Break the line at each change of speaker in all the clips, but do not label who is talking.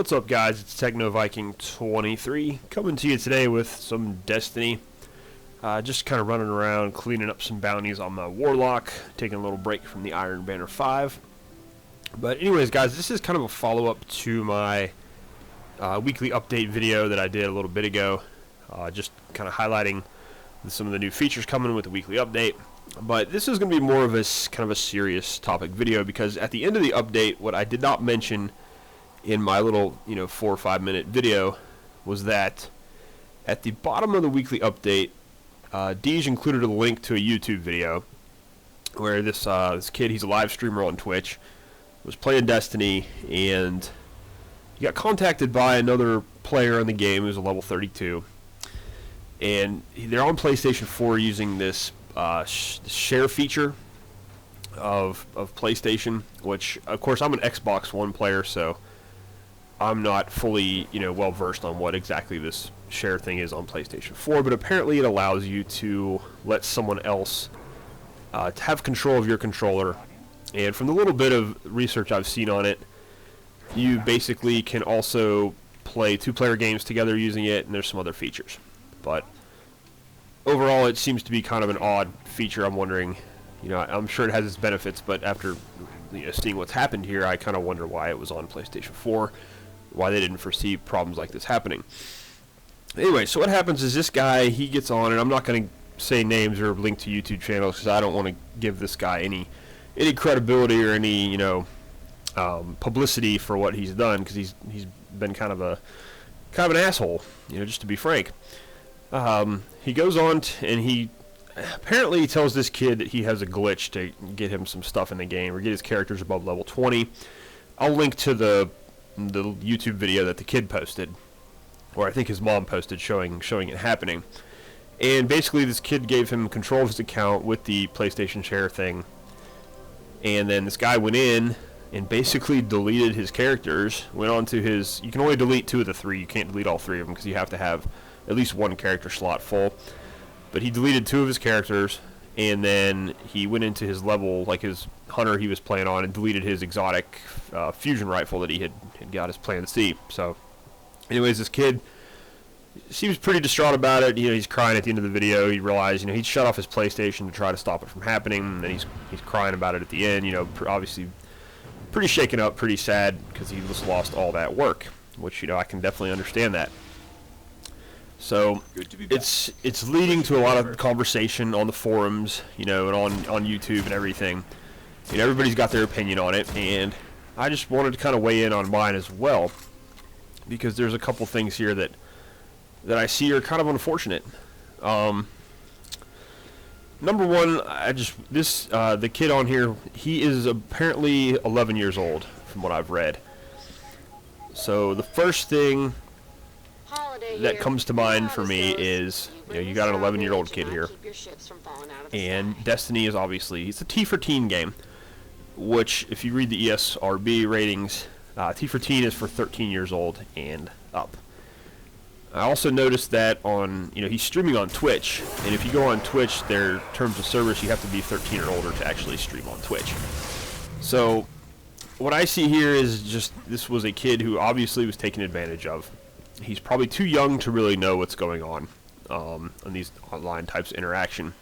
What's up, guys? It's TechnoViking23 coming to you today with some Destiny. Just kind of running around cleaning up some bounties on my Warlock, taking a little break from the Iron Banner 5. But anyways, guys, this is kind of a follow-up to my weekly update video that I did a little bit ago, just kind of highlighting some of the new features coming with the weekly update. But this is going to be more of a kind of a serious topic video, because at the end of the update, what I did not mention in my little 4 or 5 minute video was that at the bottom of the weekly update, Deej included a link to a YouTube video where this kid, he's a live streamer on Twitch, was playing Destiny, and he got contacted by another player in the game who's a level 32, and they're on PlayStation 4 using this share feature of PlayStation, which of course I'm an Xbox One player, so I'm not fully well versed on what exactly this share thing is on PlayStation 4, but apparently it allows you to let someone else have control of your controller. And from the little bit of research I've seen on it, you basically can also play two-player games together using it, and there's some other features. But overall, it seems to be kind of an odd feature. I'm wondering, I'm sure it has its benefits, but after seeing what's happened here, I kind of wonder why it was on PlayStation 4, why they didn't foresee problems like this happening. Anyway, so what happens is this guy, he gets on, and I'm not going to say names or link to YouTube channels because I don't want to give this guy any credibility or any publicity for what he's done, because he's been kind of an asshole, just to be frank. He goes on and he apparently tells this kid that he has a glitch to get him some stuff in the game or get his characters above level 20. I'll link to the YouTube video that the kid posted, or I think his mom posted, showing it happening. And basically this kid gave him control of his account with the PlayStation Share thing, and then this guy went in and basically deleted his characters, went on to his, you can only delete 2 of the 3, you can't delete all 3 of them because you have to have at least 1 character slot full. But he deleted 2 of his characters, and then he went into his level, like his hunter he was playing on, and deleted his exotic fusion rifle that he had got his plan C. So anyways, this kid seems pretty distraught about it. He's crying at the end of the video. He realized he'd shut off his PlayStation to try to stop it from happening, and then he's crying about it at the end. Obviously pretty shaken up, pretty sad, because he just lost all that work, which I can definitely understand that. So it's leading to a lot of conversation on the forums, and on YouTube and everything. Everybody's got their opinion on it, and I just wanted to kind of weigh in on mine as well, because there's a couple things here that I see are kind of unfortunate. Number one, the kid on here, he is apparently 11 years old, from what I've read. So the first thing that comes to mind for me is, you got an 11-year-old kid here, and Destiny is obviously, it's a T for teen game, which, if you read the ESRB ratings, T for teen is for 13 years old and up. I also noticed that he's streaming on Twitch, and if you go on Twitch, their terms of service, you have to be 13 or older to actually stream on Twitch. So what I see here is just, this was a kid who obviously was taken advantage of. He's probably too young to really know what's going on these online types of interaction.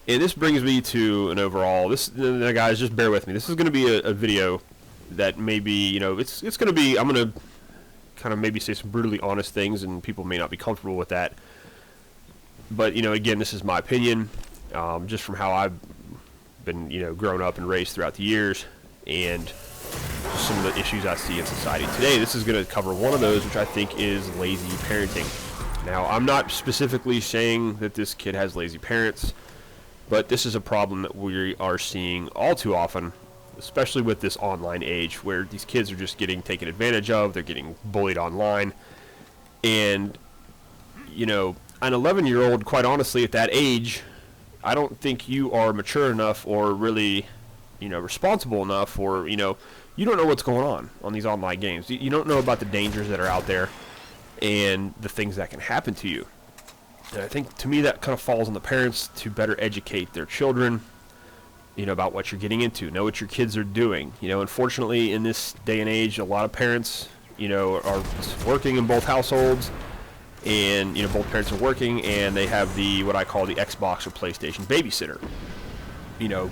And this brings me to an overall, guys, just bear with me. This is going to be a video that maybe, it's going to be, I'm going to kind of maybe say some brutally honest things, and people may not be comfortable with that. But, again, this is my opinion, just from how I've been, grown up and raised throughout the years, and some of the issues I see in society today. This is going to cover one of those, which I think is lazy parenting. Now, I'm not specifically saying that this kid has lazy parents, but this is a problem that we are seeing all too often, especially with this online age, where these kids are just getting taken advantage of. They're getting bullied online. And, an 11-year-old, quite honestly, at that age, I don't think you are mature enough or really, responsible enough, or, you don't know what's going on these online games. You don't know about the dangers that are out there and the things that can happen to you. And I think, to me, that kind of falls on the parents to better educate their children about what you're getting into. Know what your kids are doing. Unfortunately, in this day and age, a lot of parents, are working in both households, and both parents are working, and they have what I call the Xbox or PlayStation babysitter.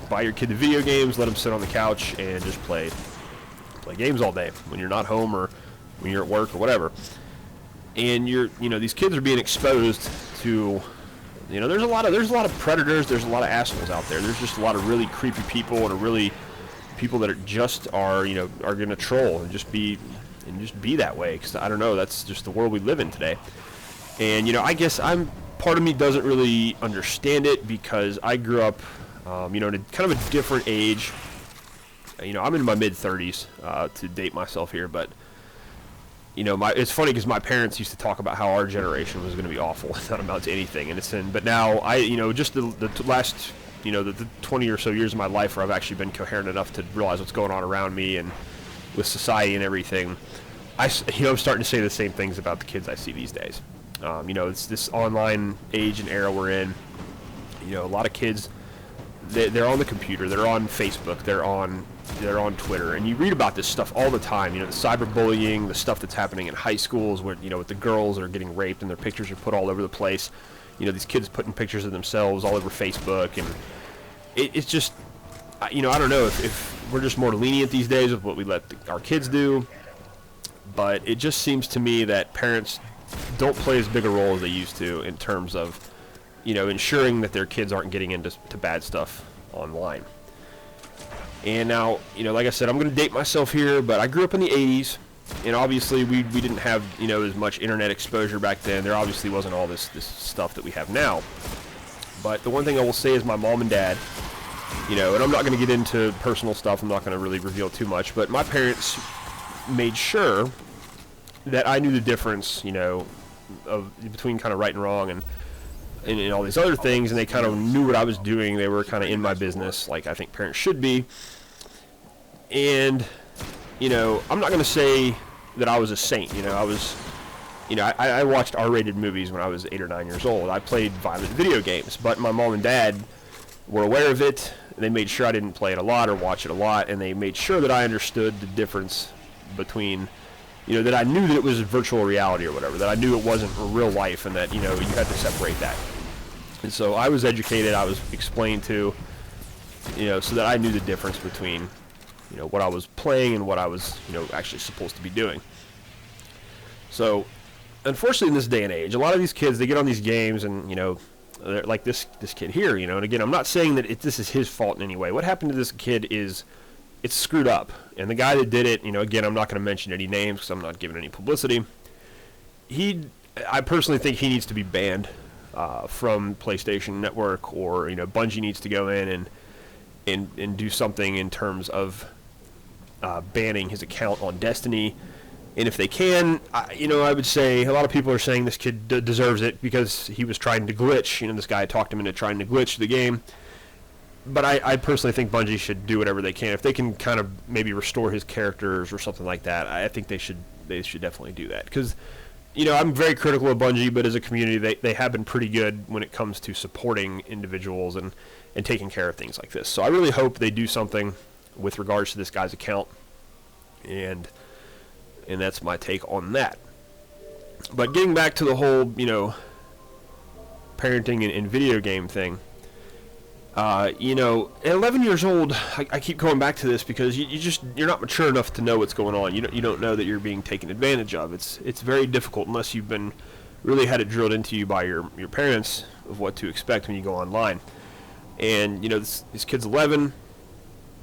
Buy your kid the video games, let them sit on the couch and just play games all day when you're not home or when you're at work or whatever. And these kids are being exposed to, there's a lot of predators, there's a lot of assholes out there. There's just a lot of really creepy people and people that are going to troll and just be that way, because I don't know, that's just the world we live in today. And I guess part of me doesn't really understand it, because I grew up in a kind of a different age. I'm in my mid-30s, to date myself here, but it's funny because my parents used to talk about how our generation was going to be awful, not amount to anything, but now just the last the 20 or so years of my life where I've actually been coherent enough to realize what's going on around me and with society and everything, I'm starting to say the same things about the kids I see these days. It's this online age and era we're in. A lot of kids, they're on the computer, they're on Facebook, they're on Twitter, and you read about this stuff all the time. The cyberbullying, the stuff that's happening in high schools, where with the girls that are getting raped and their pictures are put all over the place. These kids putting pictures of themselves all over Facebook, and it's just, I don't know if we're just more lenient these days with what we let our kids do, but it just seems to me that parents don't play as big a role as they used to in terms of ensuring that their kids aren't getting into bad stuff online. And now, like I said, I'm going to date myself here, but I grew up in the 80s, and obviously we didn't have, as much internet exposure back then. There obviously wasn't all this stuff that we have now. But the one thing I will say is my mom and dad, and I'm not going to get into personal stuff, I'm not going to really reveal too much, but my parents made sure that I knew the difference, between kind of right and wrong and all these other things, and they kind of knew what I was doing. They were kind of in my business, like I think parents should be. And, I'm not going to say that I was a saint. I watched R-rated movies when I was 8 or 9 years old. I played violent video games, but my mom and dad were aware of it. They made sure I didn't play it a lot or watch it a lot, and they made sure that I understood the difference between, that I knew that it was virtual reality or whatever, that I knew it wasn't real life, and that, you had to separate that. And so I was educated, I was explained to, so that I knew the difference between, what I was playing and what I was, actually supposed to be doing. So, unfortunately, in this day and age, a lot of these kids, they get on these games and, they're like this kid here, and again, I'm not saying that this is his fault in any way. What happened to this kid is, it's screwed up. And the guy that did it, again, I'm not going to mention any names because I'm not giving any publicity. I personally think he needs to be banned from PlayStation Network, or, Bungie needs to go in and do something in terms of banning his account on Destiny. And if they can, I would say a lot of people are saying this kid deserves it because he was trying to glitch. This guy talked him into trying to glitch the game. But I personally think Bungie should do whatever they can. If they can kind of maybe restore his characters or something like that, I think they should definitely do that. Because, I'm very critical of Bungie, but as a community, they have been pretty good when it comes to supporting individuals and taking care of things like this. So I really hope they do something with regards to this guy's account. And that's my take on that. But getting back to the whole, parenting and video game thing. At 11 years old, I keep going back to this because you're not mature enough to know what's going on. You don't know that you're being taken advantage of. It's very difficult unless you've been really had it drilled into you by your parents of what to expect when you go online. And this kid's 11.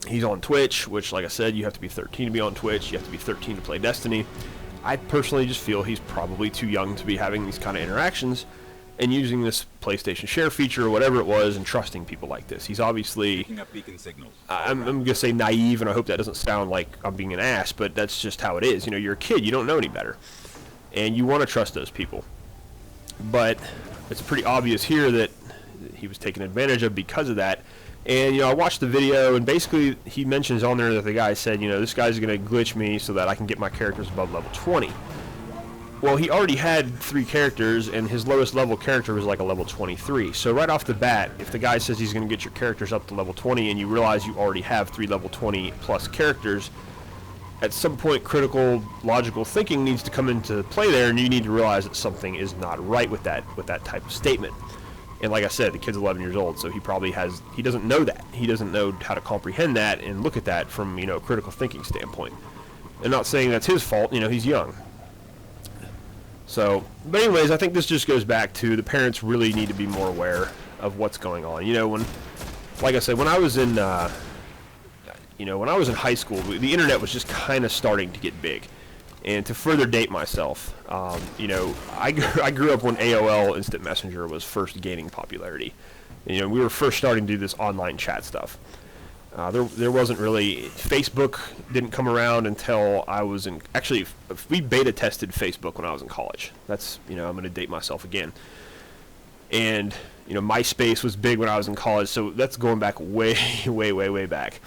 He's on Twitch, which, like I said, you have to be 13 to be on Twitch. You have to be 13 to play Destiny. I personally just feel he's probably too young to be having these kind of interactions and using this PlayStation Share feature or whatever it was and trusting people like this. He's obviously,
picking up beacon signals.
I'm going to say naive, and I hope that doesn't sound like I'm being an ass, but that's just how it is. You're a kid, you don't know any better, and you want to trust those people. But it's pretty obvious here that he was taken advantage of because of that. And, I watched the video, and basically he mentions on there that the guy said, this guy's going to glitch me so that I can get my characters above level 20. Well, he already had 3 characters, and his lowest level character was like a level 23. So right off the bat, if the guy says he's going to get your characters up to level 20, and you realize you already have 3 level 20 plus characters, at some point critical logical thinking needs to come into play there, and you need to realize that something is not right with that type of statement. And like I said, the kid's 11 years old, so he doesn't know that. He doesn't know how to comprehend that and look at that from, a critical thinking standpoint. I'm not saying that's his fault, he's young. So, but anyways, I think this just goes back to the parents really need to be more aware of what's going on. Like I said, when I was in, when I was in high school, the internet was just kind of starting to get big. And to further date myself, I grew up when AOL Instant Messenger was first gaining popularity. And, we were first starting to do this online chat stuff. There wasn't really, Facebook didn't come around until I was actually, we beta tested Facebook when I was in college. That's, I'm going to date myself again. And, MySpace was big when I was in college, so that's going back way, way, way, way back.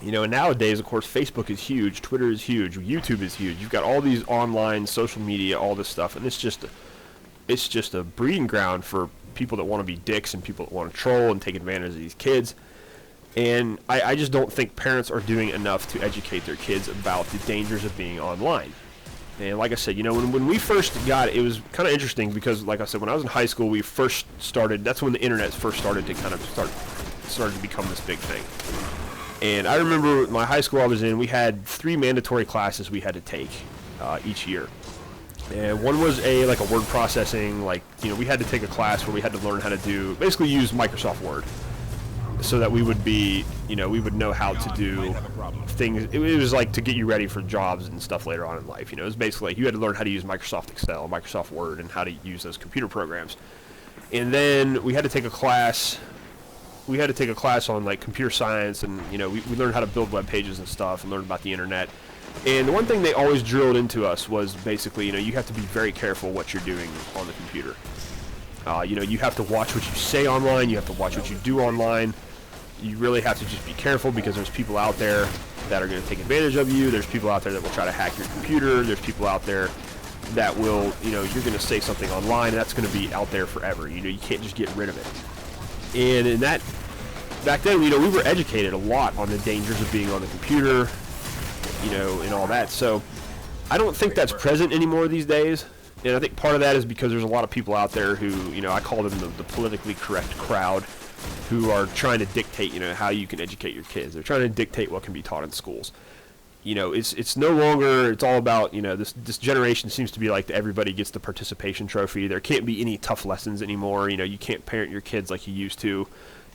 And nowadays, of course, Facebook is huge, Twitter is huge, YouTube is huge. You've got all these online social media, all this stuff, and it's just a breeding ground for people that want to be dicks and people that want to troll and take advantage of these kids. And I just don't think parents are doing enough to educate their kids about the dangers of being online. And like I said, when we first got it, it was kind of interesting because, like I said, when I was in high school, we first started, that's when the internet first started to started to become this big thing. And I remember my high school I was in, we had 3 mandatory classes we had to take each year. And one was a word processing, we had to take a class where we had to learn how to basically use Microsoft Word. So that we would be, we would know how to do things. It was like to get you ready for jobs and stuff later on in life. It was basically like you had to learn how to use Microsoft Excel, Microsoft Word, and how to use those computer programs. And then we had to take a class. We had to take a class on computer science, and we learned how to build web pages and stuff, and learned about the internet. And the one thing they always drilled into us was basically, you have to be very careful what you're doing on the computer. You have to watch what you say online. You have to watch what you do online. You really have to just be careful because there's people out there that are going to take advantage of you. There's people out there that will try to hack your computer. There's people out there that will, you're going to say something online, and that's going to be out there forever. You can't just get rid of it. And in that, back then, we were educated a lot on the dangers of being on the computer, and all that. So I don't think that's present anymore these days. And I think part of that is because there's a lot of people out there who, I call them the politically correct crowd, who are trying to dictate, how you can educate your kids. They're trying to dictate what can be taught in schools. It's no longer, it's all about, this generation seems to be like everybody gets the participation trophy. There can't be any tough lessons anymore. You can't parent your kids like you used to.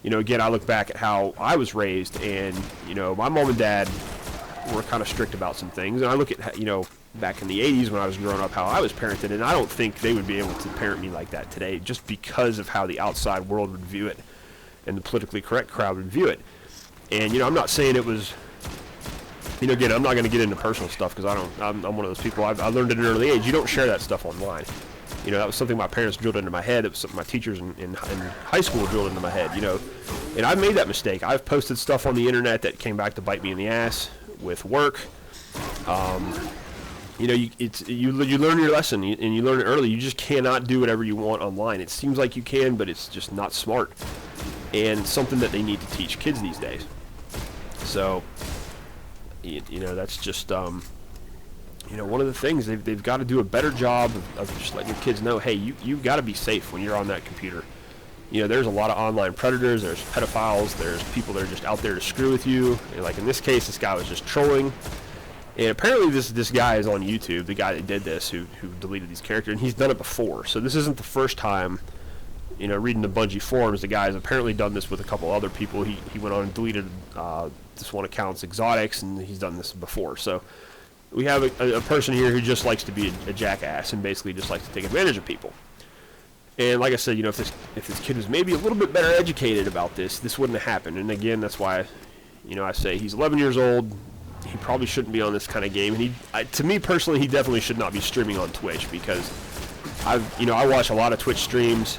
Again, I look back at how I was raised, and, my mom and dad were kind of strict about some things. And I look at, back in the 80s when I was growing up, how I was parented, and I don't think they would be able to parent me like that today just because of how the outside world would view it and the politically correct crowd would view it. And, I'm not saying it was, again, I'm not going to get into personal stuff because I'm one of those people, I learned at an early age, you don't share that stuff online. That was something my parents drilled into my head. It was something my teachers in high school drilled into my head, And I've made that mistake. I've posted stuff on the internet that came back to bite me in the ass with work. You learn your lesson, and you learn it early. You just cannot do whatever you want online. It seems like you can, but it's just not smart. And something that they need to teach kids these days. So, that's just, one of the things they've got to do a better job of just letting your kids know, hey, you've got to be safe when you're on that computer. There's a lot of online predators, there's pedophiles, there's people that are just out there to screw with you. And like in this case, this guy was just trolling. And apparently this guy is on YouTube, the guy that did this, who deleted these characters, and he's done it before. So this isn't the first time, reading the Bungie forums, the guy's apparently done this with a couple other people. He went on and deleted this one account's exotics, and he's done this before. So we have a person here who just likes to be a jackass and basically just likes to take advantage of people. And like I said, if this kid was maybe a little bit better educated about this wouldn't have happened. And again, that's why, I say he's 11 years old. He probably shouldn't be on this kind of game. And to me personally, he definitely should not be streaming on Twitch because I watch a lot of Twitch streams.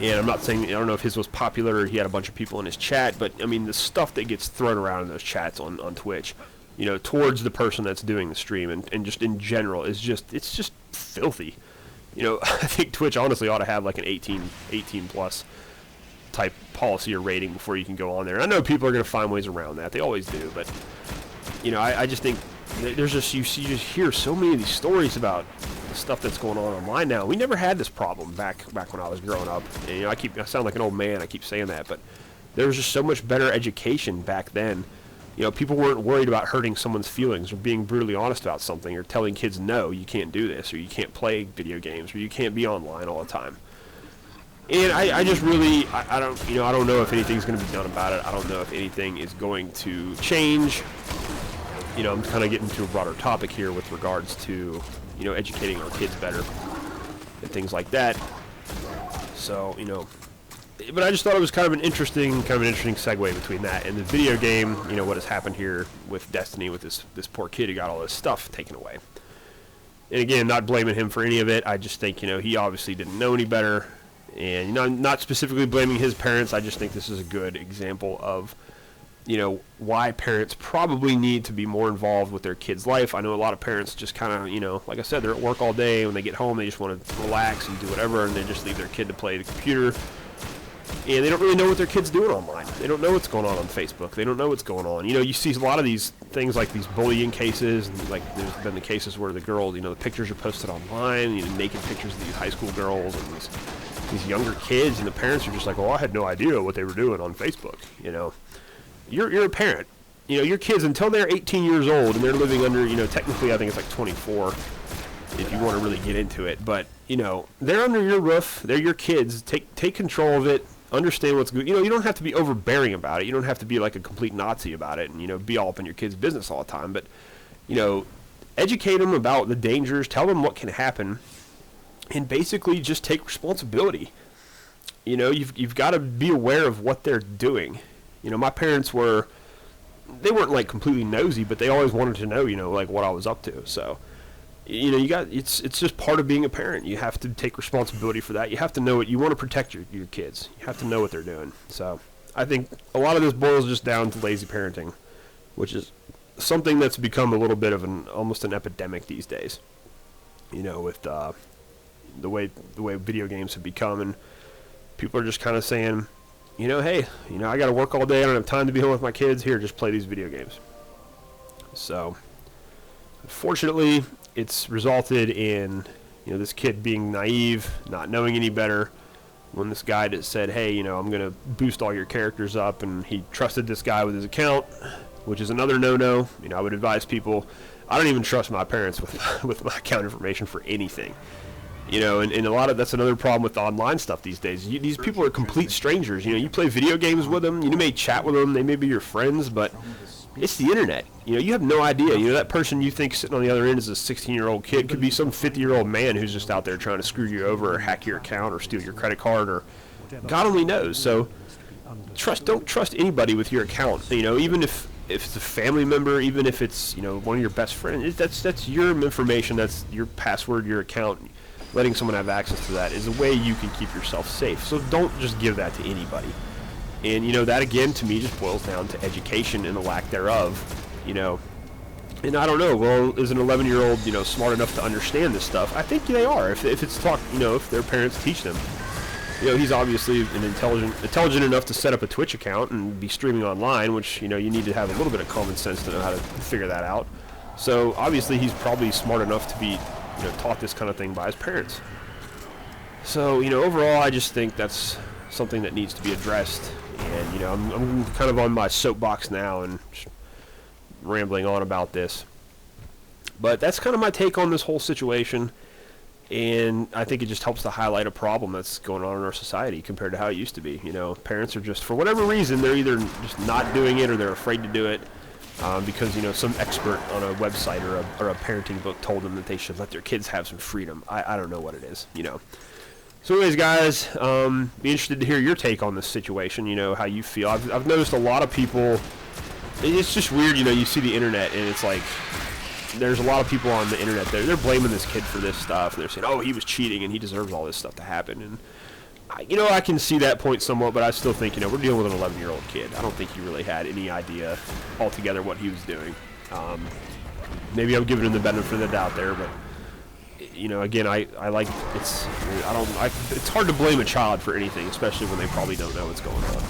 And I'm not saying, I don't know if his was popular or he had a bunch of people in his chat, but I mean, the stuff that gets thrown around in those chats on Twitch towards the person that's doing the stream, and just in general it's just filthy. I think Twitch honestly ought to have like an 18 plus type policy or rating before you can go on there. I know people are going to find ways around that. They always do, but I just think there's just you just hear so many of these stories about the stuff that's going on online now. We never had this problem back when I was growing up. And, I sound like an old man. I keep saying that, but there was just so much better education back then. People weren't worried about hurting someone's feelings or being brutally honest about something or telling kids, no, you can't do this, or you can't play video games, or you can't be online all the time. And I just really, I don't know if anything's going to be done about it. I don't know if anything is going to change. I'm kind of getting to a broader topic here with regards to, educating our kids better and things like that. So, but I just thought it was kind of an interesting segue between that and the video game. What has happened here with Destiny, with this poor kid who got all this stuff taken away. And again, not blaming him for any of it. I just think he obviously didn't know any better. And I'm not specifically blaming his parents. I just think this is a good example of why parents probably need to be more involved with their kids' life. I know a lot of parents just kind of, like I said, they're at work all day. When they get home, they just want to relax and do whatever, and they just leave their kid to play the computer. And they don't really know what their kid's doing online. They don't know what's going on Facebook. They don't know what's going on. You see a lot of these things like these bullying cases, and like there's been the cases where the girls, the pictures are posted online, naked pictures of these high school girls and these younger kids, and the parents are just like, well, I had no idea what they were doing on Facebook. You're a parent. Your kids, until they're 18 years old and they're living under, technically I think it's like 24 if you want to really get into it, but they're under your roof. They're your kids. Take control of it. Understand what's good. You don't have to be overbearing about it. You don't have to be like a complete Nazi about it and be all up in your kids' business all the time, but educate them about the dangers, tell them what can happen, and basically just take responsibility. You've got to be aware of what they're doing. My parents weren't like completely nosy, but they always wanted to know, like what I was up to. So, it's just part of being a parent. You have to take responsibility for that. You have to know it. You want to protect your kids. You have to know what they're doing. So, I think a lot of this boils just down to lazy parenting, which is something that's become a little bit of almost an epidemic these days. With the way video games have become, and people are just kind of saying, hey, I got to work all day. I don't have time to be home with my kids. Here, just play these video games. So, unfortunately, it's resulted in, this kid being naive, not knowing any better. When this guy that said, hey, I'm going to boost all your characters up, and he trusted this guy with his account, which is another no-no. I would advise people, I don't even trust my parents with my account information for anything. And a lot of that's another problem with the online stuff these days. These people are complete strangers. You play video games with them. You may chat with them. They may be your friends, but it's the internet. You have no idea. that person you think sitting on the other end is a 16-year-old kid could be some 50-year-old man who's just out there trying to screw you over or hack your account or steal your credit card, or God only knows. So don't trust anybody with your account. Even if it's a family member, even if it's one of your best friends, that's your information. That's your password, your account. Letting someone have access to that is a way you can keep yourself safe. So don't just give that to anybody. And, that again, to me, just boils down to education and the lack thereof, And I don't know, well, is an 11-year-old, smart enough to understand this stuff? I think they are, if it's taught, if their parents teach them. He's obviously intelligent enough to set up a Twitch account and be streaming online, which, you need to have a little bit of common sense to know how to figure that out. So, obviously, he's probably smart enough to be taught this kind of thing by his parents. So, overall, I just think that's something that needs to be addressed. And, I'm kind of on my soapbox now and just rambling on about this. But that's kind of my take on this whole situation. And I think it just helps to highlight a problem that's going on in our society compared to how it used to be. Parents are just, for whatever reason, they're either just not doing it or they're afraid to do it. Because some expert on a website or a parenting book told them that they should let their kids have some freedom. I don't know what it is, So anyways, guys, be interested to hear your take on this situation, how you feel. I've noticed a lot of people, it's just weird, you see the internet and it's like, there's a lot of people on the internet they're blaming this kid for this stuff. And they're saying, oh, he was cheating and he deserves all this stuff to happen. And I can see that point somewhat, but I still think, we're dealing with an 11-year-old kid. I don't think he really had any idea altogether what he was doing. Maybe I'm giving him the benefit of the doubt there, but you know, again, I like it's hard to blame a child for anything, especially when they probably don't know what's going on.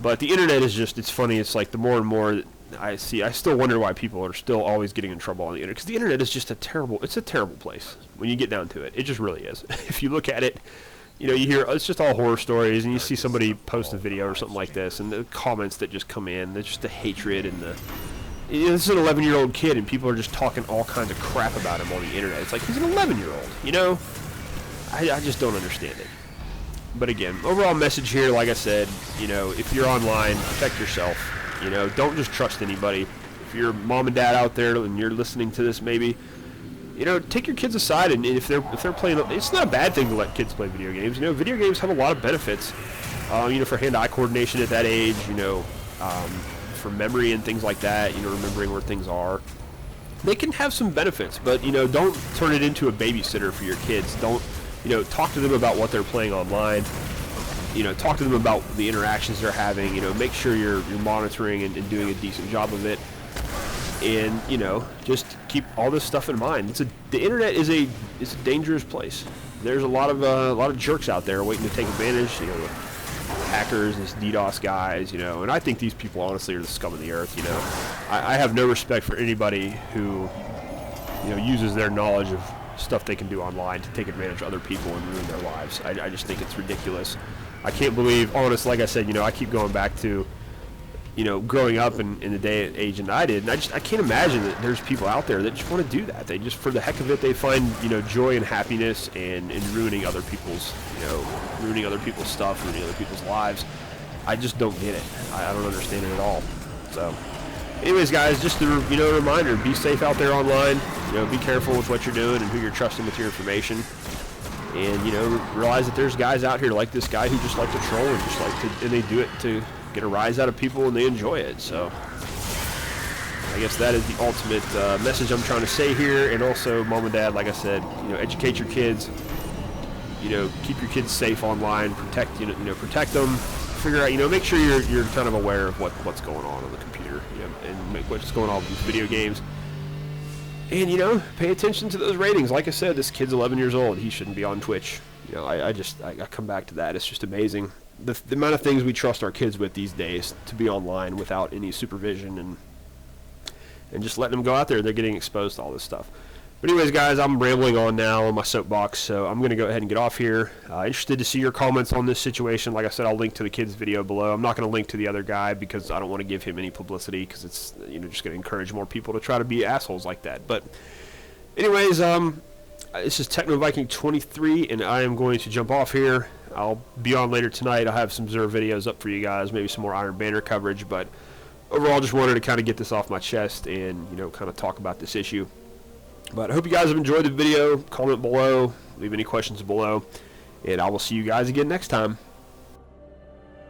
But the internet is just, it's funny. It's like the more and more I see, I still wonder why people are still always getting in trouble on the internet, because the internet is just a terrible place when you get down to it. It just really is. If you look at it, you know, you hear, it's just all horror stories, and you see somebody post a video or something like this, and the comments that just come in, there's just the hatred and the, you know, this is an 11-year-old kid, and people are just talking all kinds of crap about him on the internet. It's like, he's an 11-year-old, you know? I just don't understand it. But again, overall message here, like I said, you know, if you're online, protect yourself. You know, don't just trust anybody. If you're mom and dad out there and you're listening to this, maybe, you know, take your kids aside, and if they're playing, it's not a bad thing to let kids play video games. You know, video games have a lot of benefits. You know, for hand-eye coordination at that age. You know, for memory and things like that. You know, remembering where things are. They can have some benefits, but you know, don't turn it into a babysitter for your kids. Don't, you know, talk to them about what they're playing online. You know, talk to them about the interactions they're having. You know, make sure you're monitoring and doing a decent job of it. And you know, just keep all this stuff in mind. The internet is a dangerous place. There's a lot of jerks out there waiting to take advantage. You know, hackers, these DDoS guys. You know, and I think these people honestly are the scum of the earth. You know, I have no respect for anybody who, you know, uses their knowledge of stuff they can do online to take advantage of other people and ruin their lives. I just think it's ridiculous. I can't believe, honest, like I said, you know, I keep going back to, you know, growing up in the day and age and I did, and I can't imagine that there's people out there that just want to do that. They just, for the heck of it, they find, you know, joy and happiness in ruining other people's, you know, ruining other people's stuff, ruining other people's lives. I just don't get it. I don't understand it at all. So, anyways, guys, just a, you know, a reminder, be safe out there online. You know, be careful with what you're doing and who you're trusting with your information. And, you know, realize that there's guys out here like this guy who just like to troll and just like to, and they do it to get a rise out of people and they enjoy it. So I guess that is the ultimate message I'm trying to say here. And also, mom and dad, like I said, you know, educate your kids. You know, keep your kids safe online. Protect, you know, protect them. Figure out, you know, make sure you're kind of aware of what's going on the computer, you know, and make what's going on with these video games. And, you know, pay attention to those ratings. Like I said, this kid's 11 years old. He shouldn't be on Twitch. You know, I come back to that. It's just amazing. The amount of things we trust our kids with these days to be online without any supervision and just letting them go out there. They're getting exposed to all this stuff. But anyways, guys, I'm rambling on now on my soapbox, so I'm going to go ahead and get off here. Interested to see your comments on this situation. Like I said, I'll link to the kid's video below. I'm not going to link to the other guy because I don't want to give him any publicity because it's, you know, just going to encourage more people to try to be assholes like that. But anyways, this is Techno Viking 23, and I am going to jump off here. I'll be on later tonight. I'll have some Xur videos up for you guys, maybe some more Iron Banner coverage. But overall, just wanted to kind of get this off my chest and, you know, kind of talk about this issue. But I hope you guys have enjoyed the video. Comment below. Leave any questions below. And I will see you guys again next time.